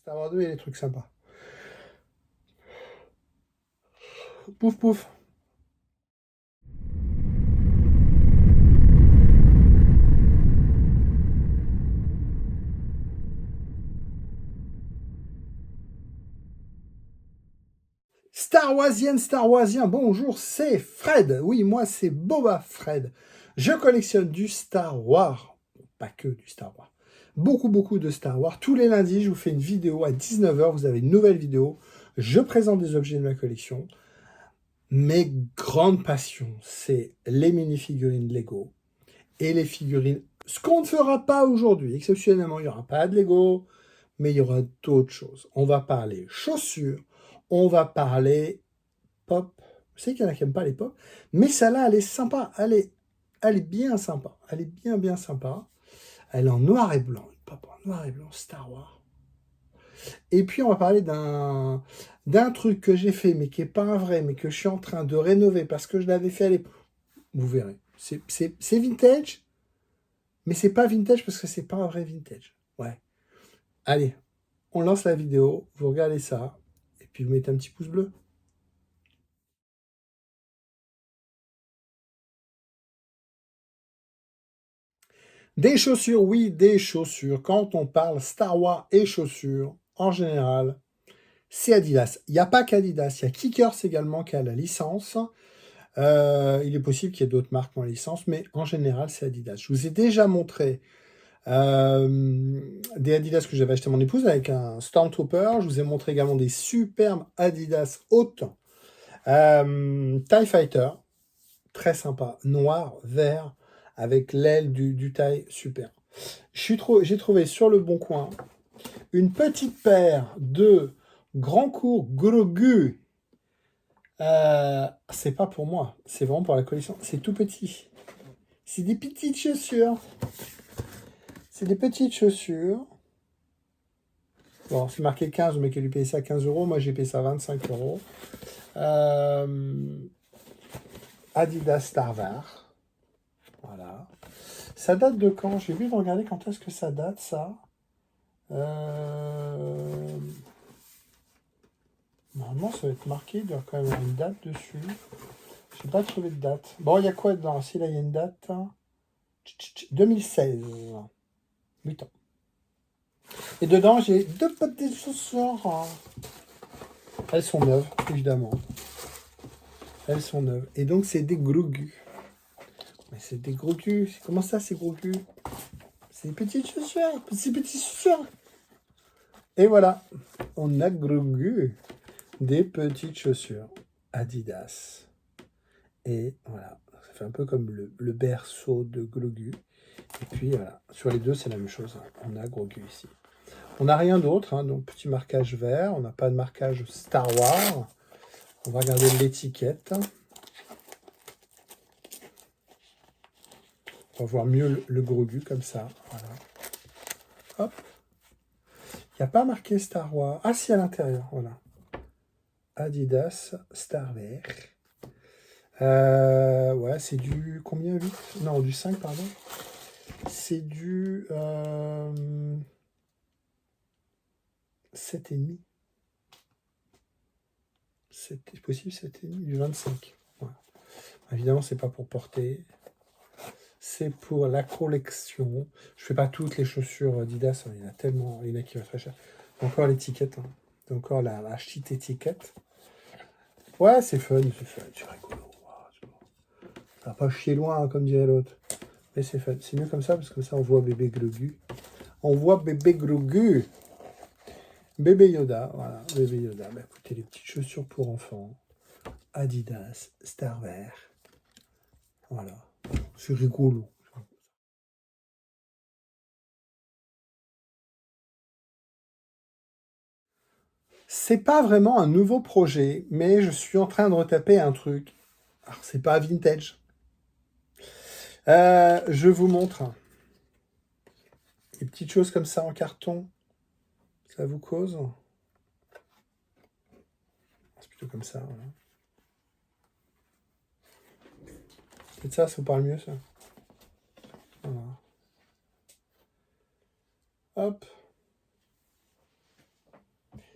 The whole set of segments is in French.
Star Wars 2, il y a des trucs sympas. Pouf pouf. Star Warsien, bonjour, c'est Fred. Oui, moi c'est Boba Fred. Je collectionne du Star Wars. Pas que du Star Wars. Beaucoup de Star Wars. Tous les lundis, je vous fais une vidéo à 19h. Vous avez une nouvelle vidéo. Je présente des objets de ma collection. Mes grandes passions, c'est les mini-figurines Lego et les figurines. Ce qu'on ne fera pas aujourd'hui, exceptionnellement, il n'y aura pas de Lego, mais il y aura d'autres choses. On va parler chaussures, on va parler pop. Je sais qu'il y en a qui n'aiment pas les pop, mais celle-là, elle est sympa. Elle est bien sympa. Elle est bien sympa. Elle est en noir et blanc. Une pop en noir et blanc, Star Wars. Et puis, on va parler d'un truc que j'ai fait, mais qui n'est pas un vrai, mais que je suis en train de rénover parce que je l'avais fait à l'époque. Vous verrez. C'est vintage, mais c'est pas vintage parce que c'est pas un vrai vintage. Ouais. Allez, on lance la vidéo, vous regardez ça, et puis vous mettez un petit pouce bleu. Des chaussures, oui, des chaussures. Quand on parle Star Wars et chaussures, en général, c'est Adidas. Il n'y a pas qu'Adidas, il y a Kickers également qui a la licence. Il est possible qu'il y ait d'autres marques qui ont la licence, mais en général, c'est Adidas. Je vous ai déjà montré des Adidas que j'avais acheté à mon épouse avec un Stormtrooper. Je vous ai montré également des superbes Adidas hautes. TIE Fighter, très sympa, noir, vert, avec l'aile du TIE, super. J'ai trouvé sur le Bon Coin une petite paire de Grand Cours Grogu. C'est pas pour moi, c'est vraiment pour la collection. C'est tout petit. C'est des petites chaussures. C'est des petites chaussures. Bon, c'est marqué 15, mais qu'elle lui paye ça 15 euros. Moi, j'ai payé ça 25 euros. Adidas Starvar. Voilà. Ça date de quand? J'ai oublié de regarder quand est-ce que ça date, ça. Normalement, ça va être marqué. Il doit quand même avoir une date dessus. Je n'ai pas trouvé de date. Bon, il y a quoi dedans? Si, là, il y a une date. 2016. 8 ans. Et dedans, j'ai deux petites chaussures. Elles sont neuves, évidemment. Elles sont neuves. Et donc, c'est des Grogu. Mais c'est des Grogu. Comment ça, c'est Grogu? C'est des petites chaussures. C'est des petites chaussures. Et voilà. On a Grogu. Des petites chaussures. Adidas. Et voilà. Ça fait un peu comme le berceau de Grogu. Et puis, voilà. Sur les deux, c'est la même chose. On a Grogu ici. On n'a rien d'autre. Hein, donc, petit marquage vert. On n'a pas de marquage Star Wars. On va regarder l'étiquette. On va voir mieux le Grogu comme ça. Voilà. Hop. Il n'y a pas marqué Star Wars. Ah si, à l'intérieur. Voilà. Adidas Star Wars. Ouais, c'est du combien 8? Non, du 5, pardon. C'est du 7,5. C'est possible 7,5, du 25. Ouais. Évidemment, c'est pas pour porter. C'est pour la collection. Je fais pas toutes les chaussures Adidas. Il y en a tellement. Il y en a qui va très cher. Encore l'étiquette. Hein. Encore la petite étiquette. Ouais, c'est fun, c'est rigolo. Ça va pas chier loin, hein, comme dirait l'autre. Mais c'est fun. C'est mieux comme ça, parce que ça, on voit bébé Grogu. On voit bébé Grogu. Bébé Yoda, voilà, bébé Yoda. Bah, écoutez, les petites chaussures pour enfants. Adidas, Star Wars. Voilà. C'est rigolo. C'est pas vraiment un nouveau projet, mais je suis en train de retaper un truc. Alors, c'est pas vintage. Je vous montre. Des petites choses comme ça en carton. Ça vous cause? C'est plutôt comme ça, voilà. Peut-être ça vous parle mieux, ça. Voilà. Hop.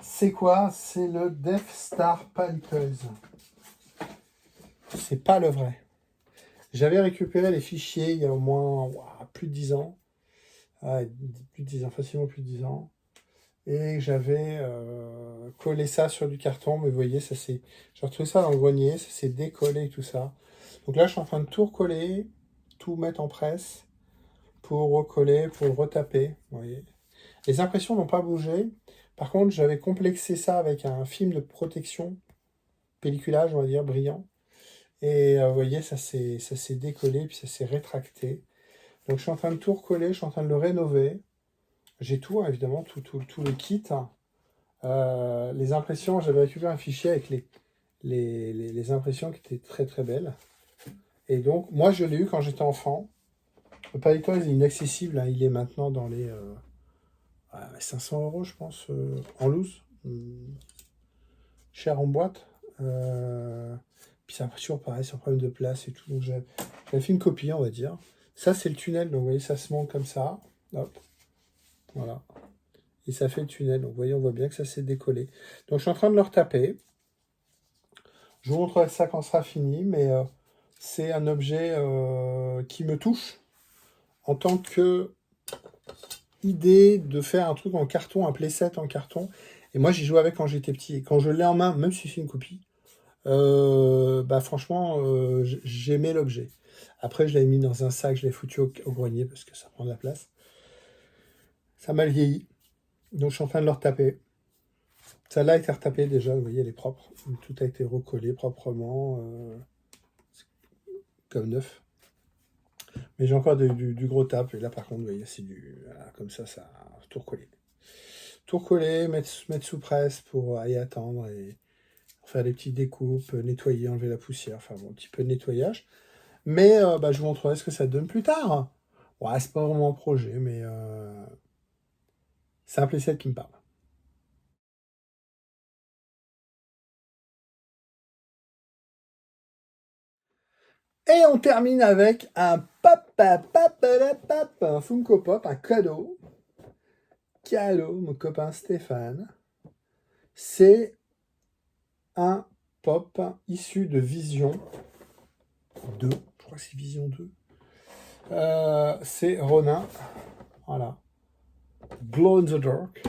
C'est quoi? C'est le Death Star Palitoys. C'est pas le vrai. J'avais récupéré les fichiers il y a au moins plus de 10 ans. Ouais, plus de 10 ans, facilement plus de 10 ans. Et j'avais collé ça sur du carton, mais vous voyez, ça c'est. J'ai retrouvé ça dans le grenier, ça s'est décollé et tout ça. Donc là, je suis en train de tout recoller, tout mettre en presse pour recoller, pour le retaper. Vous voyez. Les impressions n'ont pas bougé. Par contre, j'avais complexé ça avec un film de protection, pelliculage, on va dire, brillant. Et vous voyez, ça s'est décollé, puis ça s'est rétracté. Donc je suis en train de tout recoller, je suis en train de le rénover. J'ai tout, hein, évidemment, tout le kit. Les impressions, j'avais récupéré un fichier avec les impressions qui étaient très très belles. Et donc, moi je l'ai eu quand j'étais enfant. Le Palitoys est inaccessible, hein, il est maintenant dans les 500 €, je pense, en loose. Cher en boîte. Puis c'est toujours pareil, c'est un problème de place et tout. Donc j'avais fait une copie, on va dire. Ça, c'est le tunnel. Donc vous voyez, ça se monte comme ça. Hop. Voilà. Et ça fait le tunnel. Donc vous voyez, on voit bien que ça s'est décollé. Donc je suis en train de le retaper. Je vous montrerai ça quand ce sera fini, mais c'est un objet qui me touche en tant que idée de faire un truc en carton, un playset en carton. Et moi, j'y jouais avec quand j'étais petit. Et quand je l'ai en main, même si c'est une copie, franchement, j'aimais l'objet. Après, je l'avais mis dans un sac, je l'ai foutu au grenier parce que ça prend de la place. Ça m'a vieilli. Donc, je suis en train de le retaper. Celle-là a été retapée déjà, vous voyez, elle est propre. Tout a été recollé proprement, comme neuf. Mais j'ai encore du gros tap. Et là, par contre, vous voyez, c'est voilà, comme ça a tout recollé. Tout recollé, mettre sous presse pour y attendre et faire des petites découpes, nettoyer, enlever la poussière, enfin bon, un petit peu de nettoyage. Mais je vous montrerai ce que ça donne plus tard. Ouais, c'est pas vraiment un projet, mais c'est un playset qui me parle. Et on termine avec un un Funko Pop, un cadeau. Cadeau, mon copain Stéphane. C'est un pop issu de Vision 2. Je crois que c'est Vision 2. C'est Ronin. Voilà. Glow in the Dark.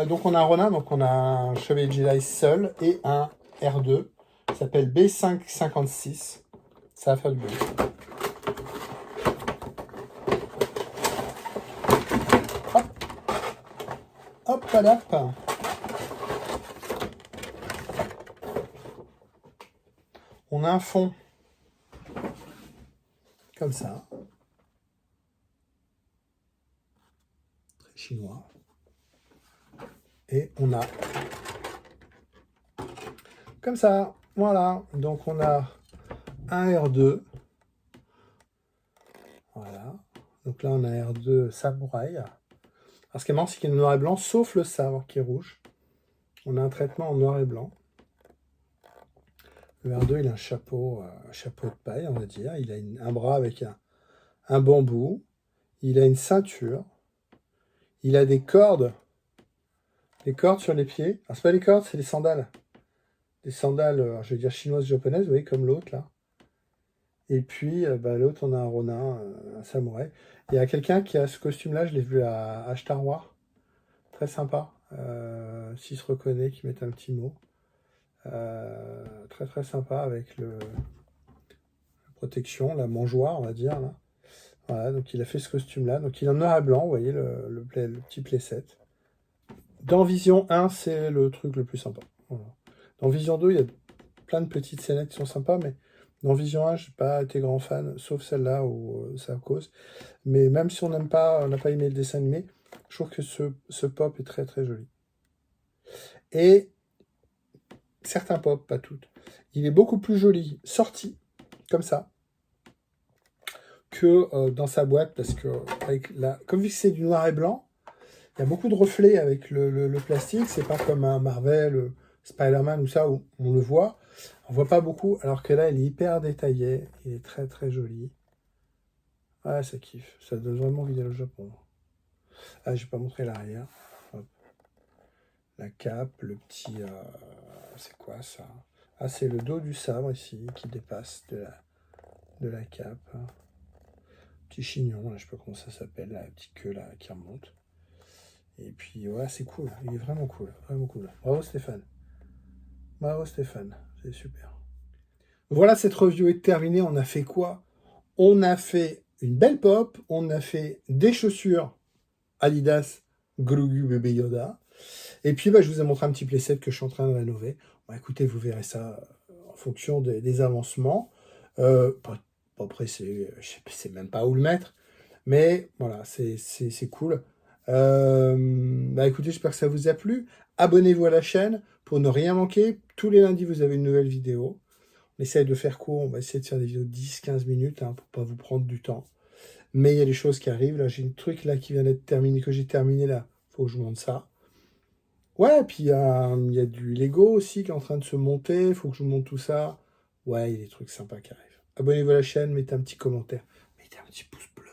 Donc on a un Ronin, donc on a un Chevalier Jedi seul et un R2. Ça s'appelle B556. Ça va faire du bruit. Hop. Hop, hop. On a un fond comme ça. Très chinois. Et on a comme ça. Voilà. Donc on a un R2. Voilà. Donc là on a un R2 samouraï. Alors ce qui est marrant, c'est qu'il est noir et blanc, sauf le sabre qui est rouge. On a un traitement en noir et blanc. Le R2, il a un chapeau de paille, on va dire. Il a un bras avec un bambou. Il a une ceinture. Il a des cordes sur les pieds. Alors, c'est pas des cordes, c'est des sandales. Des sandales, je vais dire chinoises, japonaises, vous voyez, comme l'autre, là. Et puis, l'autre, on a un Ronin, un samouraï. Il y a quelqu'un qui a ce costume-là, je l'ai vu à Star Wars. Très sympa. S'il se reconnaît, qui met un petit mot. Très, très sympa avec la protection, la mangeoire, on va dire, là. Voilà, donc il a fait ce costume-là. Donc il est en noir et blanc, vous voyez, le petit playset. Dans Vision 1, c'est le truc le plus sympa. Voilà. Dans Vision 2, il y a plein de petites scénettes qui sont sympas, mais dans Vision 1, je n'ai pas été grand fan, sauf celle-là où ça cause. Mais même si on n'a pas aimé le dessin animé, je trouve que ce pop est très très joli. Et certains pop, pas toutes, il est beaucoup plus joli sorti, comme ça, que dans sa boîte, parce que comme vu que c'est du noir et blanc, il y a beaucoup de reflets avec le plastique. C'est pas comme un Marvel, Spider-Man ou ça, où on le voit. On voit pas beaucoup, alors que là, il est hyper détaillé. Il est très très joli. Ah, ça kiffe. Ça donne vraiment envie d'aller au Japon. Ah, je vais pas montrer l'arrière. la cape, le petit... c'est quoi ça? Ah, c'est le dos du sabre ici qui dépasse de la cape. Petit chignon, là, je sais pas comment ça s'appelle, la petite queue là qui remonte. Et puis, ouais, c'est cool. Il est vraiment cool. Vraiment cool. Bravo Stéphane. Bravo Stéphane. C'est super. Voilà, cette review est terminée. On a fait quoi? On a fait une belle pop. On a fait des chaussures Adidas Grogu Bébé Yoda. Et puis, bah, je vous ai montré un petit playset que je suis en train de rénover. Bah, écoutez, vous verrez ça en fonction des avancements. Pas pressé, je sais même pas où le mettre. Mais voilà, c'est cool. Bah écoutez, j'espère que ça vous a plu. Abonnez-vous à la chaîne pour ne rien manquer. Tous les lundis, vous avez une nouvelle vidéo. On essaye de faire court. On va essayer de faire des vidéos de 10-15 minutes hein, pour pas vous prendre du temps. Mais il y a des choses qui arrivent. Là, j'ai un truc là qui vient d'être terminé, que j'ai terminé là. Faut que je vous montre ça. Ouais, puis il y a du Lego aussi qui est en train de se monter. Il faut que je vous montre tout ça. Ouais, il y a des trucs sympas qui arrivent. Abonnez-vous à la chaîne, mettez un petit commentaire, mettez un petit pouce bleu.